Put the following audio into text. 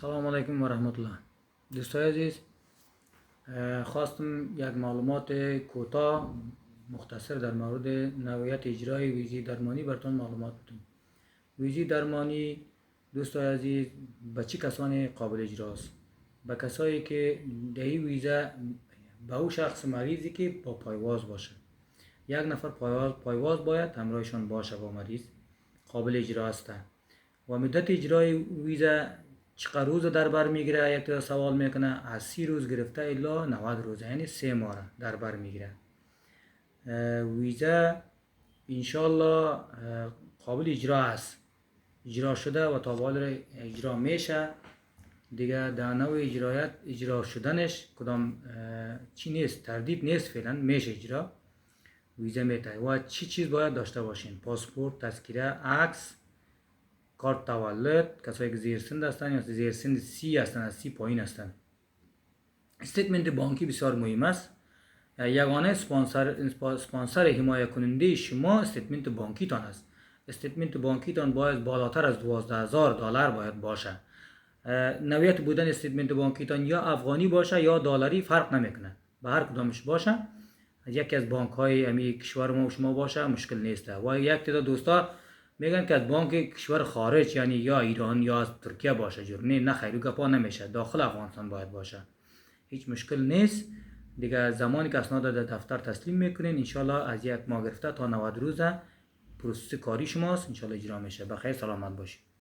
سلام علیکم و رحمت الله. دوستای عزیز، خواستم یک معلومات کوتاه مختصر در مورد نوعیت اجرای ویزی درمانی براتون معلومات بدم. ویزی درمانی دوستای عزیز به چه کسانی قابل اجراست؟ به کسایی که دهی ویزا به او شخص مریضی که با پایواز باشه. یک نفر پایواز باید همراهشان باشه با مریض، قابل اجرا است. و مدت اجرای ویزا چقدر روز در بر میگیره؟ یک تا سوال میکنه. از 30 روز گرفته الا 90 روز، یعنی 3 ماه در بر میگیره. ویزا انشالله قابل اجرا است، اجرا شده و تا به حال اجرا میشه دیگه. در نوع اجرا شدنش کدام چی نیست، تردید نیست، فعلا میشه اجرا. ویزا میته و چی چیز باید داشته باشین؟ پاسپورت، تذکره، عکس، کارت تولد، کسایی که زیر سن هستن یا زیر سن 30 هستن، از 30 پایین هستن. استیتمنت بانکی بسیار مهم است. یگانه اسپانسر حمایت کننده شما استیتمنت بانکی تان است. استیتمنت بانکی تان باید بالاتر از $12,000 باید باشه. نوعیت بودن استیتمنت بانکی تان یا افغانی باشه یا دلاری، فرق نمیکنه، به هر کدامش باشه. یکی از بانک های امی کشور ما و شما باشه مشکل نیست. و یک تعداد دوستا میگن که از بانک کشور خارج، یعنی یا ایران یا از ترکیه باشه جور. نه خیلی گپا نمیشه، داخل افغانستان باید باشه. هیچ مشکل نیست دیگه. زمانی که اسناد در دفتر تسلیم میکنین انشالله از 1 ماه گرفته تا 90 روز پروسس کاری شماست، انشالله اجرا میشه. بخیر، سلامت باشید.